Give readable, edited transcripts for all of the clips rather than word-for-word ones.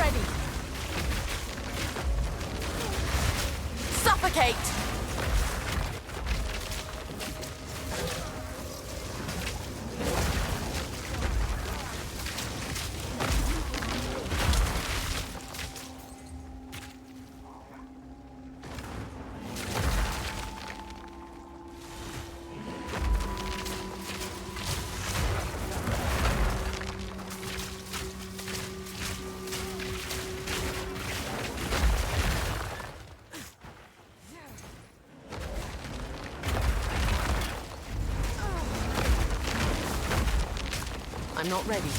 ready. Suffocate! I'm not ready.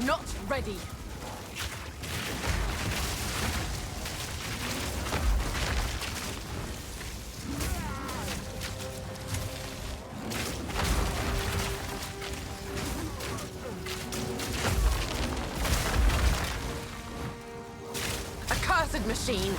Not ready. Accursed machine.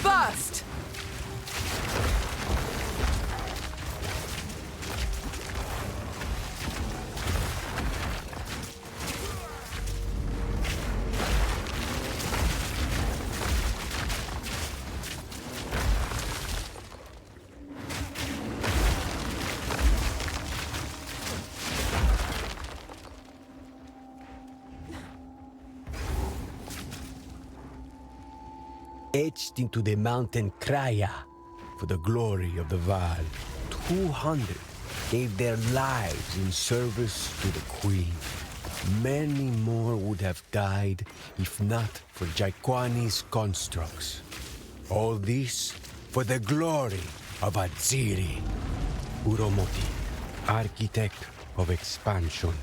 Burst! Etched into the mountain Kraya, for the glory of the Vaal, 200 gave their lives in service to the Queen. Many more would have died if not for Jaquani's constructs. All this for the glory of Aziri. Uromoti, architect of expansion.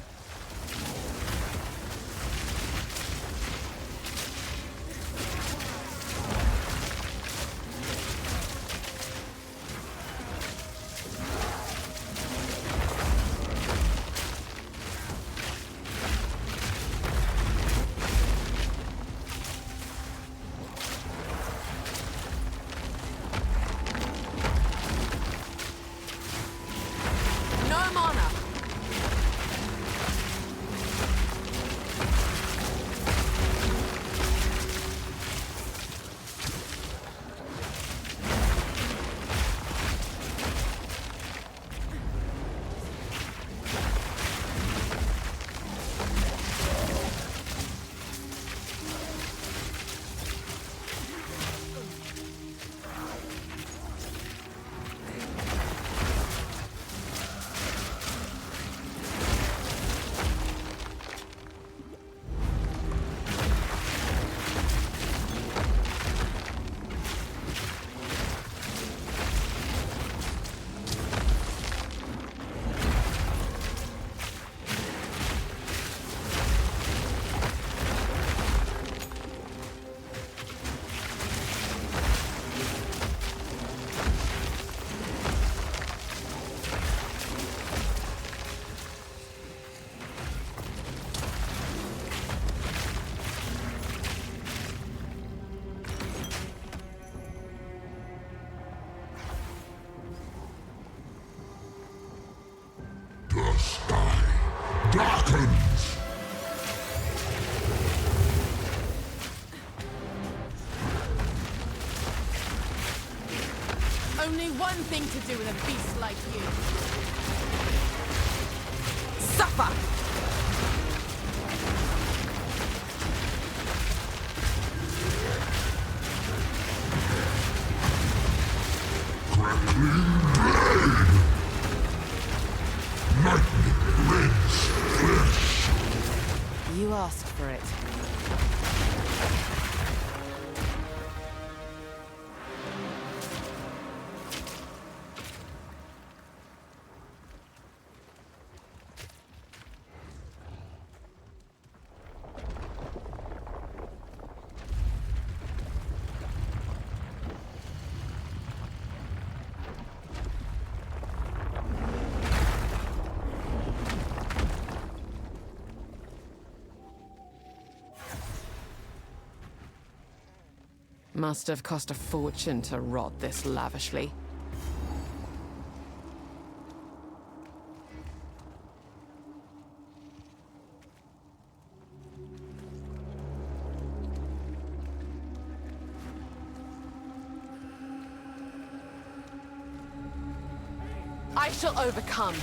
fun thing to do with a beast like you. Suffer! You asked for it. Must have cost a fortune to rot this lavishly. I shall overcome.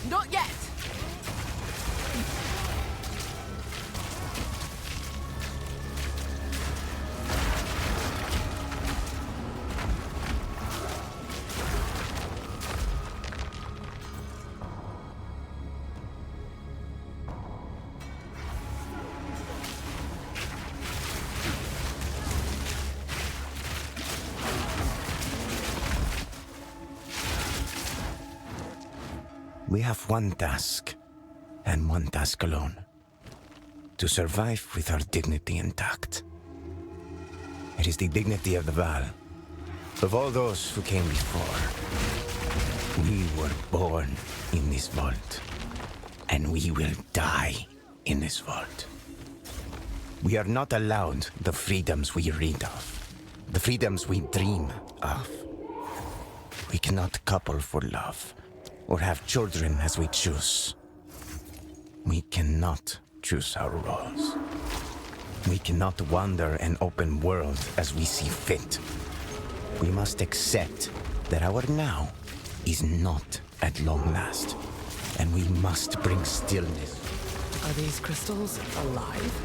Not yet! We have one task, and one task alone. To survive with our dignity intact. It is the dignity of the Vaal, of all those who came before. We were born in this vault, and we will die in this vault. We are not allowed the freedoms we read of, the freedoms we dream of. We cannot couple for love, or have children as we choose. We cannot choose our roles. We cannot wander an open world as we see fit. We must accept that our now is not at long last, and we must bring stillness. Are these crystals alive?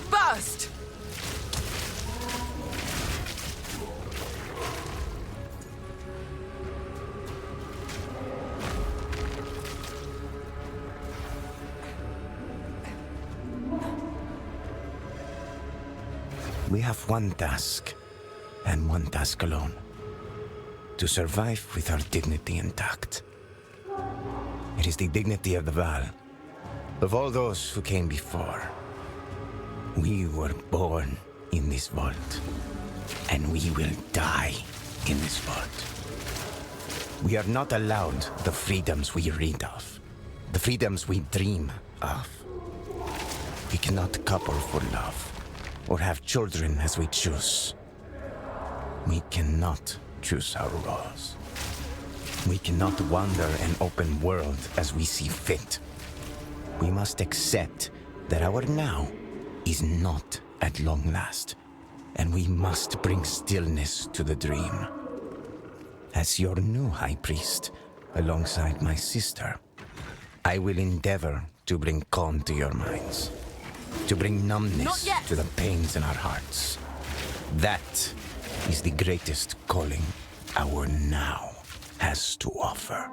Burst! We have one task, and one task alone. To survive with our dignity intact. It is the dignity of the Vaal, of all those who came before. We were born in this vault, and we will die in this vault. We are not allowed the freedoms we read of, the freedoms we dream of. We cannot couple for love, or have children as we choose. We cannot choose our roles. We cannot wander an open world as we see fit. We must accept that our now is not at long last, and we must bring stillness to the dream. As your new high priest, alongside my sister, I will endeavor to bring calm to your minds, to bring numbness to the pains in our hearts. That is the greatest calling our now has to offer.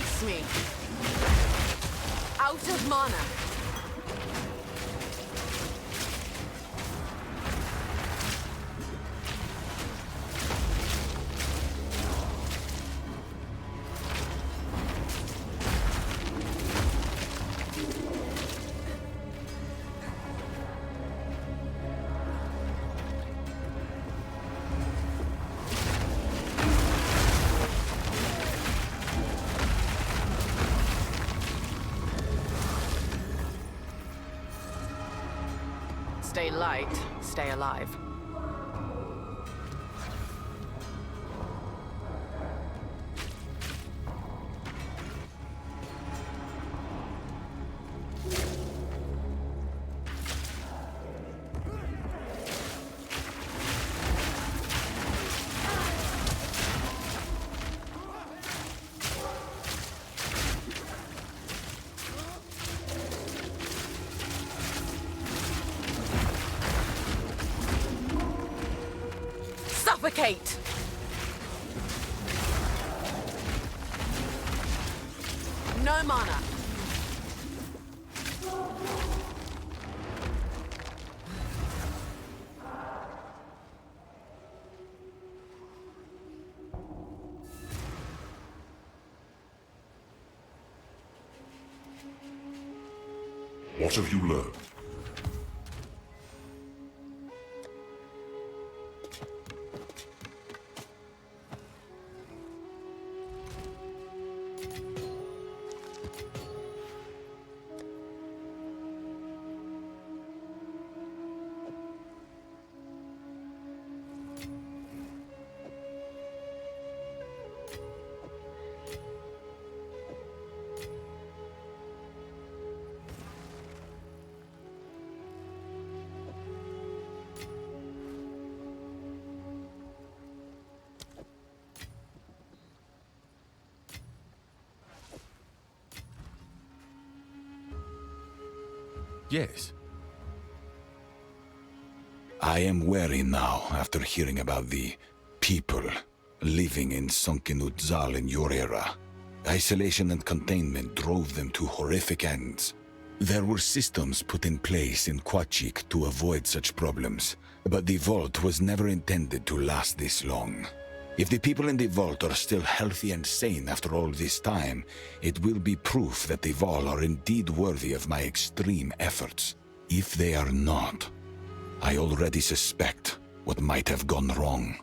Face me. Out of mana. Stay light, stay alive. Suffocate! No mana. What have you learned? Yes. I am wary now after hearing about the people living in sunken Utzal in your era. Isolation and containment drove them to horrific ends. There were systems put in place in Quachik to avoid such problems, but the vault was never intended to last this long. If the people in the vault are still healthy and sane after all this time, it will be proof that the Vaal are indeed worthy of my extreme efforts. If they are not, I already suspect what might have gone wrong.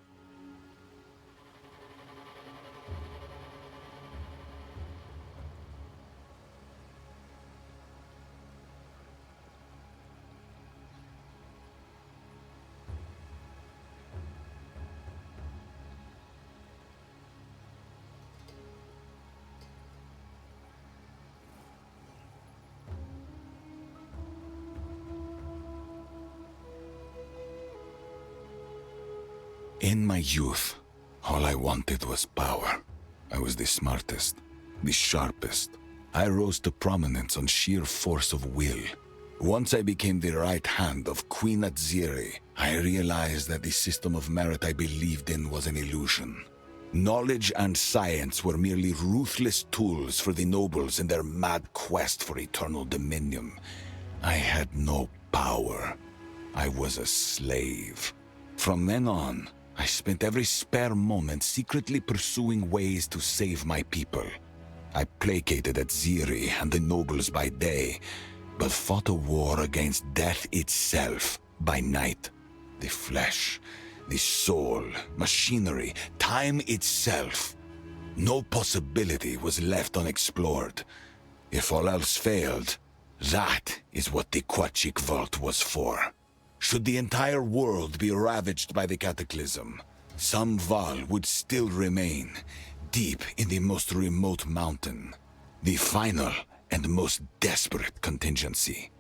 In my youth, all I wanted was power. I was the smartest, the sharpest. I rose to prominence on sheer force of will. Once I became the right hand of Queen Atziri, I realized that the system of merit I believed in was an illusion. Knowledge and science were merely ruthless tools for the nobles in their mad quest for eternal dominion. I had no power. I was a slave. From then on, I spent every spare moment secretly pursuing ways to save my people. I placated Atziri and the nobles by day, but fought a war against death itself by night. The flesh, the soul, machinery, time itself. No possibility was left unexplored. If all else failed, that is what the Quachik Vault was for. Should the entire world be ravaged by the cataclysm, some Vaal would still remain, deep in the most remote mountain. The final and most desperate contingency.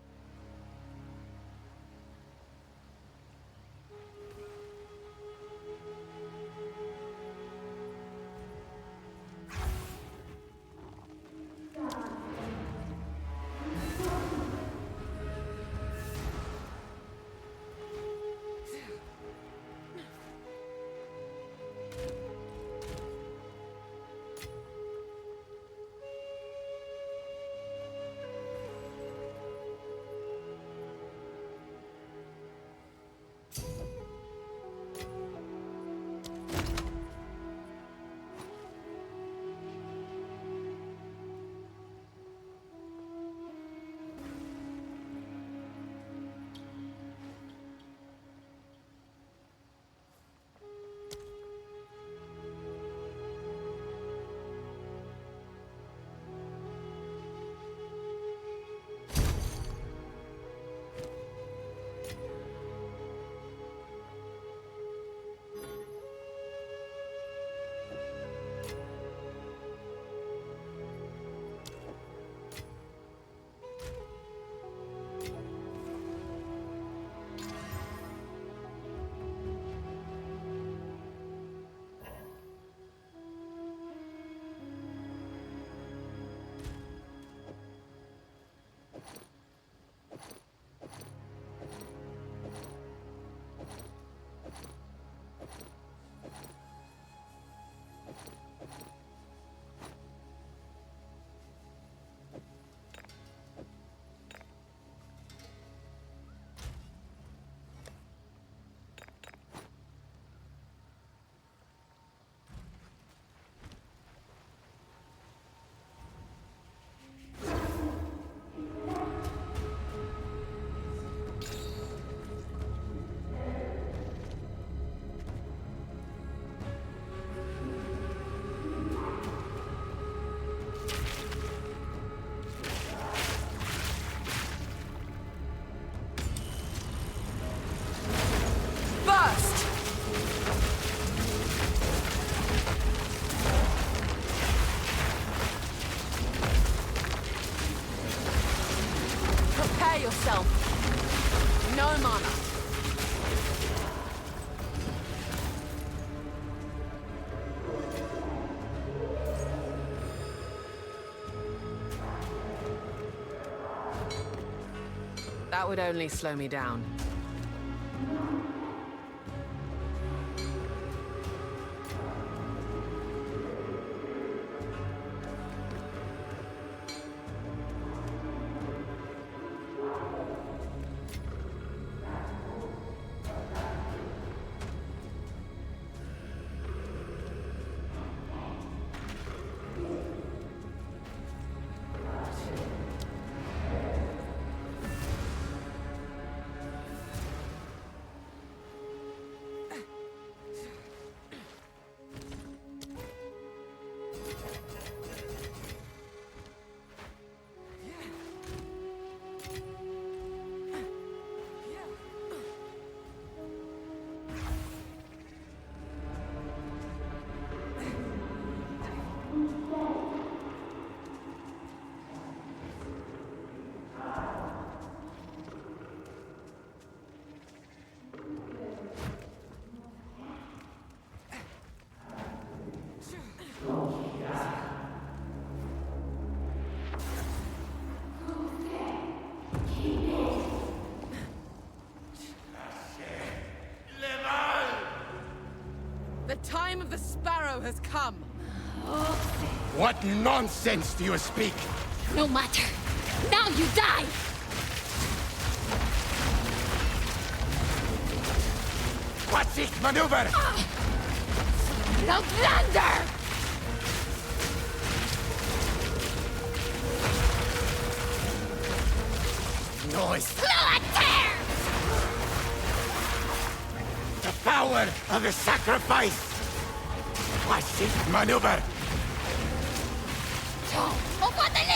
mana. That would only slow me down. The time of the sparrow has come. What nonsense do you speak? No matter. Now you die! What's this maneuver? Outlander! Noise. Attack! The power of the sacrifice. What's this maneuver? Oh, what the